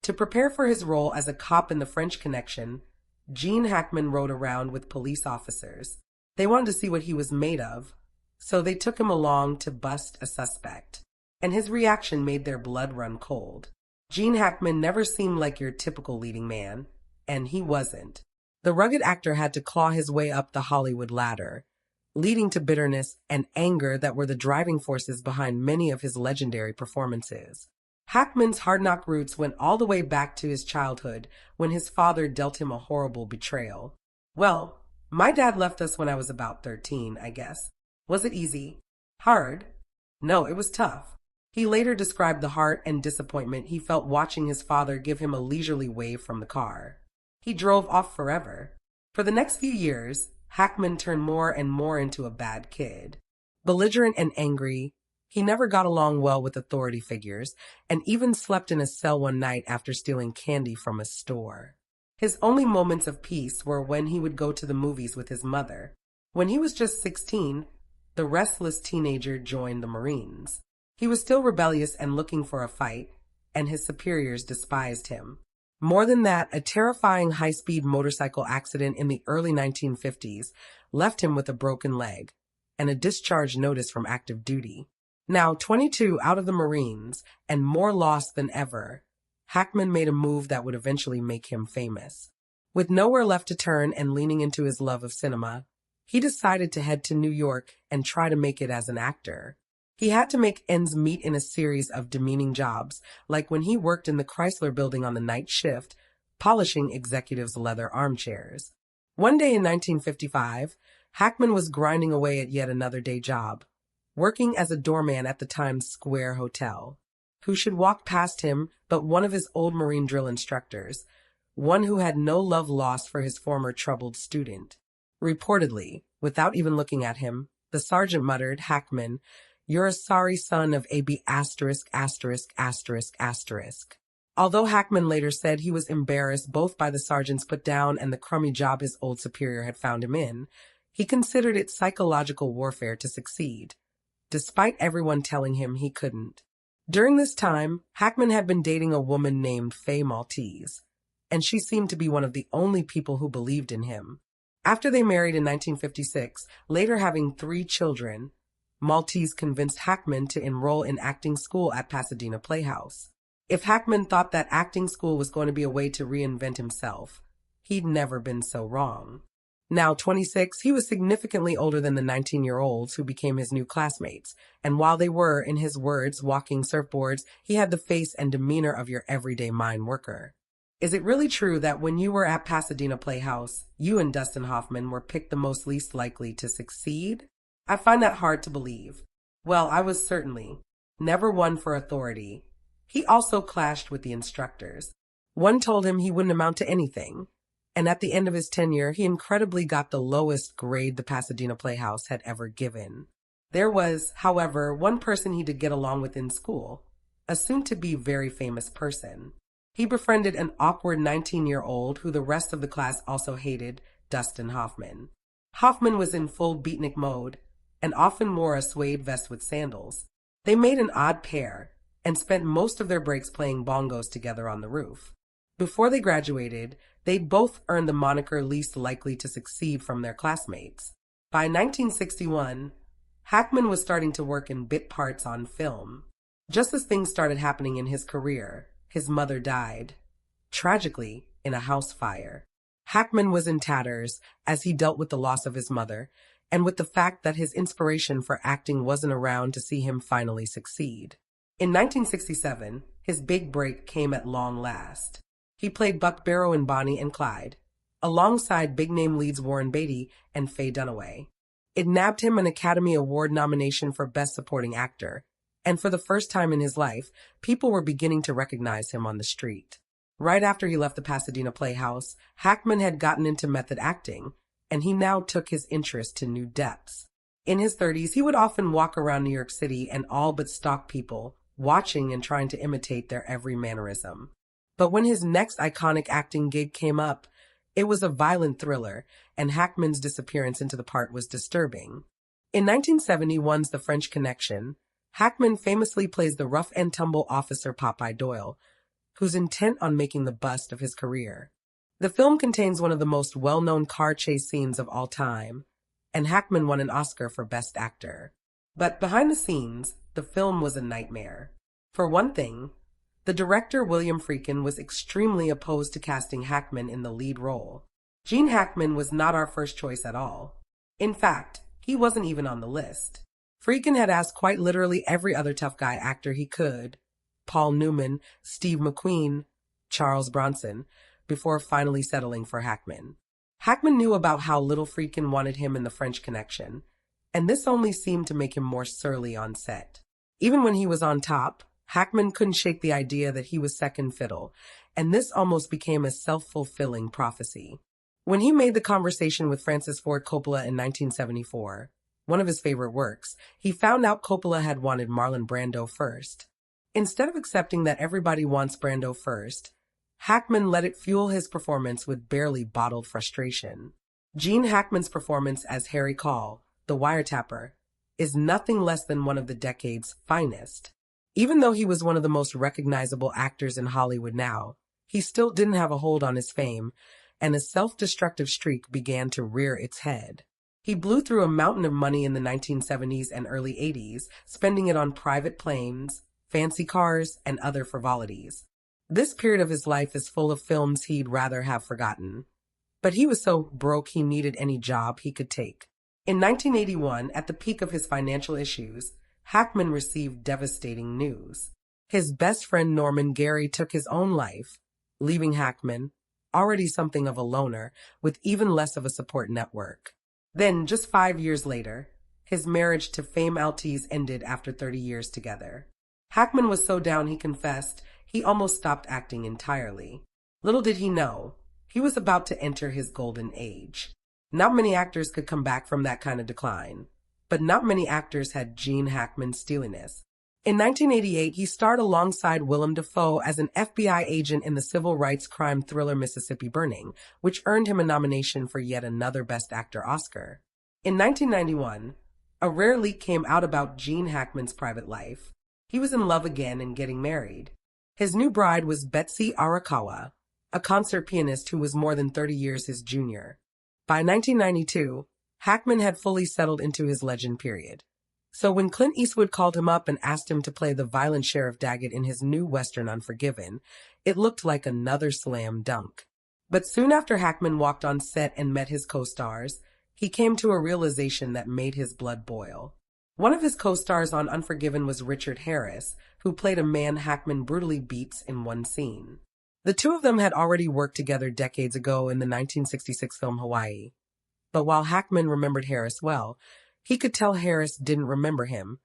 To prepare for his role as a cop in the French Connection, Gene Hackman rode around with police officers. They wanted to see what he was made of, so they took him along to bust a suspect. And his reaction made their blood run cold. Gene Hackman never seemed like your typical leading man, and he wasn't. The rugged actor had to claw his way up the Hollywood ladder, leading to bitterness and anger that were the driving forces behind many of his legendary performances. Hackman's hard-knock roots went all the way back to his childhood when his father dealt him a horrible betrayal. Well, my dad left us when I was about 13, I guess. Was it easy? Hard? No, it was tough. He later described the heart and disappointment he felt watching his father give him a leisurely wave from the car. He drove off forever. For the next few years, Hackman turned more and more into a bad kid. Belligerent and angry, he never got along well with authority figures, and even slept in a cell one night after stealing candy from a store. His only moments of peace were when he would go to the movies with his mother. When he was just 16, the restless teenager joined the Marines. He was still rebellious and looking for a fight, and his superiors despised him. More than that, a terrifying high-speed motorcycle accident in the early 1950s left him with a broken leg and a discharge notice from active duty. Now 22 out of the Marines and more lost than ever, Hackman made a move that would eventually make him famous. With nowhere left to turn and leaning into his love of cinema, he decided to head to New York and try to make it as an actor. He had to make ends meet in a series of demeaning jobs, like when he worked in the Chrysler Building on the night shift, polishing executives' leather armchairs. One day in 1955, Hackman was grinding away at yet another day job, working as a doorman at the Times Square Hotel. Who should walk past him but one of his old Marine drill instructors, one who had no love lost for his former troubled student. Reportedly, without even looking at him, the sergeant muttered, "Hackman, you're a sorry son of AB asterisk asterisk asterisk asterisk." Although Hackman later said he was embarrassed both by the sergeant's put down and the crummy job his old superior had found him in, he considered it psychological warfare to succeed, despite everyone telling him he couldn't. During this time, Hackman had been dating a woman named Faye Maltese, and she seemed to be one of the only people who believed in him. After they married in 1956, later having 3 children, Maltese convinced Hackman to enroll in acting school at Pasadena Playhouse. If Hackman thought that acting school was going to be a way to reinvent himself, he'd never been so wrong. Now 26, he was significantly older than the 19-year-olds who became his new classmates, and while they were, in his words, walking surfboards, he had the face and demeanor of your everyday mine worker. Is it really true that when you were at Pasadena Playhouse, you and Dustin Hoffman were picked the most least likely to succeed? I find that hard to believe. Well, I was certainly never one for authority. He also clashed with the instructors. One told him he wouldn't amount to anything, and at the end of his tenure, he incredibly got the lowest grade the Pasadena Playhouse had ever given. There was, however, one person he did get along with in school, a soon-to-be very famous person. He befriended an awkward 19-year-old who the rest of the class also hated, Dustin Hoffman. Hoffman was in full beatnik mode and often wore a suede vest with sandals. They made an odd pair and spent most of their breaks playing bongos together on the roof. Before they graduated, they'd both earned the moniker least likely to succeed from their classmates. By 1961, Hackman was starting to work in bit parts on film. Just as things started happening in his career, his mother died, tragically, in a house fire. Hackman was in tatters as he dealt with the loss of his mother and with the fact that his inspiration for acting wasn't around to see him finally succeed. In 1967, his big break came at long last. He played Buck Barrow in Bonnie and Clyde, alongside big-name leads Warren Beatty and Faye Dunaway. It nabbed him an Academy Award nomination for Best Supporting Actor, and for the first time in his life, people were beginning to recognize him on the street. Right after he left the Pasadena Playhouse, Hackman had gotten into method acting, and he now took his interest to new depths. In his 30s, he would often walk around New York City and all but stalk people, watching and trying to imitate their every mannerism. But when his next iconic acting gig came up, it was a violent thriller, and Hackman's disappearance into the part was disturbing. In 1971's The French Connection, Hackman famously plays the rough-and-tumble officer Popeye Doyle, who's intent on making the bust of his career. The film contains one of the most well-known car chase scenes of all time, and Hackman won an Oscar for Best Actor. But behind the scenes, the film was a nightmare. For one thing, the director William Friedkin was extremely opposed to casting Hackman in the lead role. Gene Hackman was not our first choice at all. In fact, he wasn't even on the list. Friedkin had asked quite literally every other tough guy actor he could, Paul Newman, Steve McQueen, Charles Bronson, before finally settling for Hackman. Hackman knew about how little Friedkin wanted him in the French Connection, and this only seemed to make him more surly on set. Even when he was on top, Hackman couldn't shake the idea that he was second fiddle, and this almost became a self-fulfilling prophecy. When he made The Conversation with Francis Ford Coppola in 1974, one of his favorite works, he found out Coppola had wanted Marlon Brando first. Instead of accepting that everybody wants Brando first, Hackman let it fuel his performance with barely bottled frustration. Gene Hackman's performance as Harry Call, the wiretapper, is nothing less than one of the decade's finest. Even though he was one of the most recognizable actors in Hollywood now, he still didn't have a hold on his fame, and a self-destructive streak began to rear its head. He blew through a mountain of money in the 1970s and early 80s, spending it on private planes, fancy cars, and other frivolities. This period of his life is full of films he'd rather have forgotten. But he was so broke he needed any job he could take. In 1981, at the peak of his financial issues, Hackman received devastating news. His best friend Norman Gary took his own life, leaving Hackman, already something of a loner, with even less of a support network. Then, just 5 years later, his marriage to Fame Altice ended after 30 years together. Hackman was so down he confessed he almost stopped acting entirely. Little did he know, he was about to enter his golden age. Not many actors could come back from that kind of decline, but not many actors had Gene Hackman's steeliness. In 1988, he starred alongside Willem Dafoe as an FBI agent in the civil rights crime thriller Mississippi Burning, which earned him a nomination for yet another Best Actor Oscar. In 1991, a rare leak came out about Gene Hackman's private life. He was in love again and getting married. His new bride was Betsy Arakawa, a concert pianist who was more than 30 years his junior. By 1992, Hackman had fully settled into his legend period. So when Clint Eastwood called him up and asked him to play the violent Sheriff Daggett in his new Western Unforgiven, it looked like another slam dunk. But soon after Hackman walked on set and met his co-stars, he came to a realization that made his blood boil. One of his co-stars on Unforgiven was Richard Harris, who played a man Hackman brutally beats in one scene. The two of them had already worked together decades ago in the 1966 film Hawaii. But while Hackman remembered Harris well, he could tell Harris didn't remember him,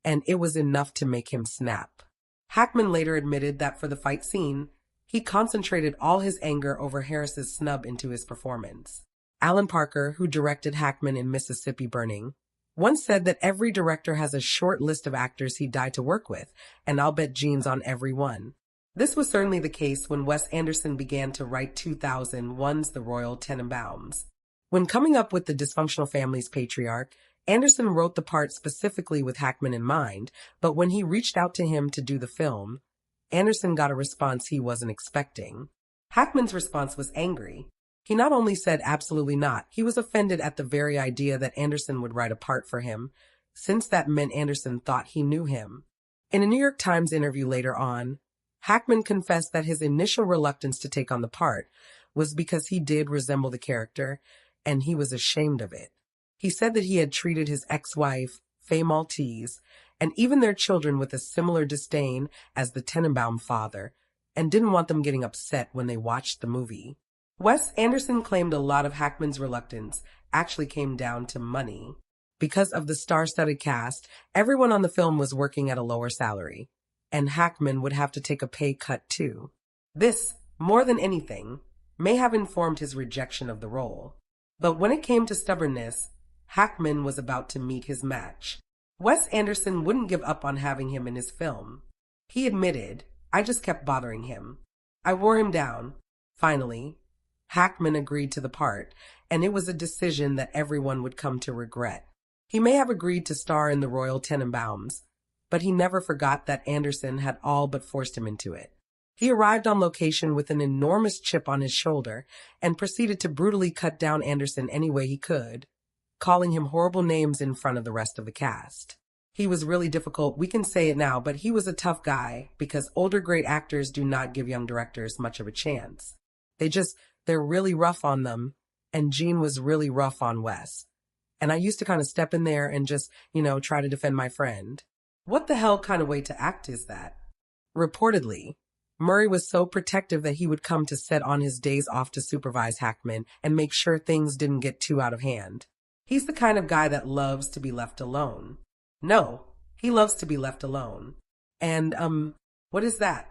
and it was enough to make him snap. Hackman later admitted that for the fight scene, he concentrated all his anger over Harris's snub into his performance. Alan Parker, who directed Hackman in Mississippi Burning, once said that every director has a short list of actors he'd die to work with, and I'll bet Gene's on every one. This was certainly the case when Wes Anderson began to write 2001's The Royal Tenenbaums. When coming up with the dysfunctional family's patriarch, Anderson wrote the part specifically with Hackman in mind, but when he reached out to him to do the film, Anderson got a response he wasn't expecting. Hackman's response was angry. He not only said absolutely not, he was offended at the very idea that Anderson would write a part for him, since that meant Anderson thought he knew him. In a New York Times interview later on, Hackman confessed that his initial reluctance to take on the part was because he did resemble the character, and he was ashamed of it. He said that he had treated his ex-wife, Faye Maltese, and even their children with a similar disdain as the Tenenbaum father, and didn't want them getting upset when they watched the movie. Wes Anderson claimed a lot of Hackman's reluctance actually came down to money. Because of the star-studded cast, everyone on the film was working at a lower salary, and Hackman would have to take a pay cut too. This, more than anything, may have informed his rejection of the role. But when it came to stubbornness, Hackman was about to meet his match. Wes Anderson wouldn't give up on having him in his film. He admitted, "I just kept bothering him. I wore him down." Finally, Hackman agreed to the part, and it was a decision that everyone would come to regret. He may have agreed to star in the Royal Tenenbaums, but he never forgot that Anderson had all but forced him into it. He arrived on location with an enormous chip on his shoulder and proceeded to brutally cut down Anderson any way he could, calling him horrible names in front of the rest of the cast. He was really difficult, we can say it now, but he was a tough guy because older great actors do not give young directors much of a chance. They're really rough on them, and Gene was really rough on Wes. And I used to kind of step in there and just, try to defend my friend. What the hell kind of way to act is that? Reportedly, Murray was so protective that he would come to set on his days off to supervise Hackman and make sure things didn't get too out of hand. He's the kind of guy that loves to be left alone. No, he loves to be left alone. And, what is that?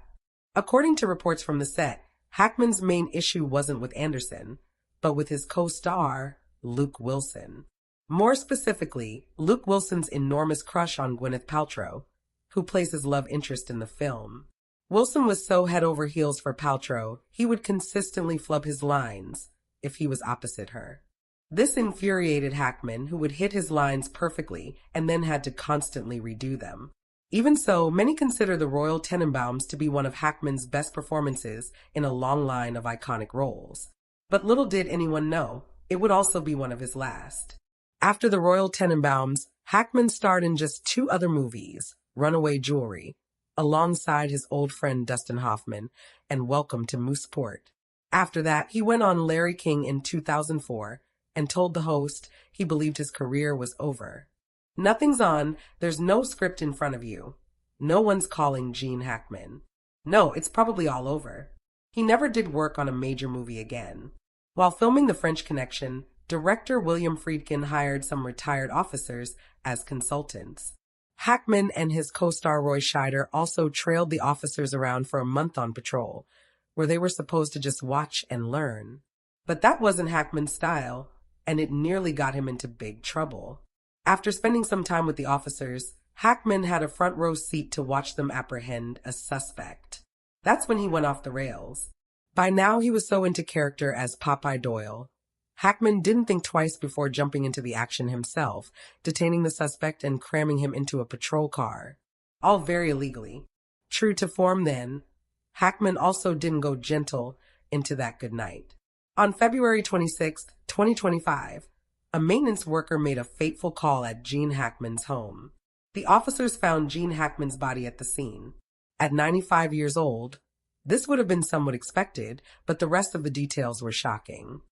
According to reports from the set, Hackman's main issue wasn't with Anderson, but with his co-star, Luke Wilson. More specifically, Luke Wilson's enormous crush on Gwyneth Paltrow, who plays his love interest in the film. Wilson was so head over heels for Paltrow, he would consistently flub his lines if he was opposite her. This infuriated Hackman, who would hit his lines perfectly and then had to constantly redo them. Even so, many consider the Royal Tenenbaums to be one of Hackman's best performances in a long line of iconic roles. But little did anyone know, it would also be one of his last. After the Royal Tenenbaums, Hackman starred in just 2 other movies, Runaway Jewelry, alongside his old friend Dustin Hoffman, and Welcome to Mooseport. After that, he went on Larry King in 2004 and told the host he believed his career was over. Nothing's on, there's no script in front of you. No one's calling Gene Hackman. No, it's probably all over. He never did work on a major movie again. While filming The French Connection, director William Friedkin hired some retired officers as consultants. Hackman and his co-star Roy Scheider also trailed the officers around for a month on patrol, where they were supposed to just watch and learn. But that wasn't Hackman's style, and it nearly got him into big trouble. After spending some time with the officers, Hackman had a front row seat to watch them apprehend a suspect. That's when he went off the rails. By now he was so into character as Popeye Doyle. Hackman didn't think twice before jumping into the action himself, detaining the suspect and cramming him into a patrol car. All very illegally. True to form then, Hackman also didn't go gentle into that good night. On February 26, 2025, a maintenance worker made a fateful call at Gene Hackman's home. The officers found Gene Hackman's body at the scene. At 95 years old, this would have been somewhat expected, but the rest of the details were shocking.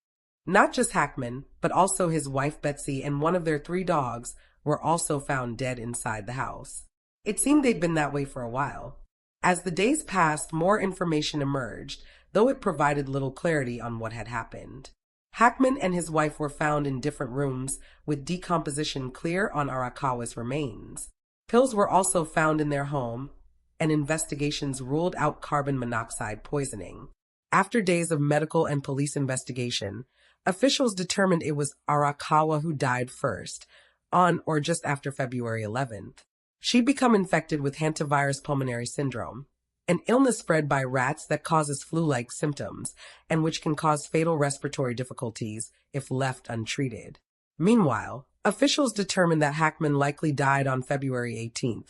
Not just Hackman, but also his wife Betsy and one of their 3 dogs were also found dead inside the house. It seemed they'd been that way for a while. As the days passed, more information emerged, though it provided little clarity on what had happened. Hackman and his wife were found in different rooms, with decomposition clear on Arakawa's remains. Pills were also found in their home, and investigations ruled out carbon monoxide poisoning. After days of medical and police investigation, officials determined it was Arakawa who died first, on or just after February 11th. She'd become infected with hantavirus pulmonary syndrome, an illness spread by rats that causes flu-like symptoms and which can cause fatal respiratory difficulties if left untreated. Meanwhile, officials determined that Hackman likely died on February 18th,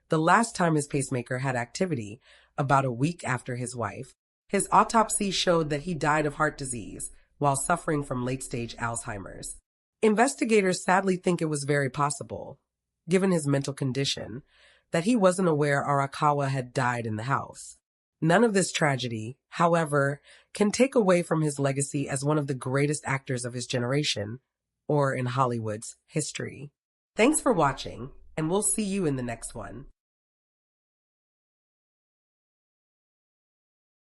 the last time his pacemaker had activity, about a week after his wife. His autopsy showed that he died of heart disease while suffering from late-stage Alzheimer's. Investigators sadly think it was very possible, given his mental condition, that he wasn't aware Arakawa had died in the house. None of this tragedy, however, can take away from his legacy as one of the greatest actors of his generation, or in Hollywood's history. Thanks for watching, and we'll see you in the next one.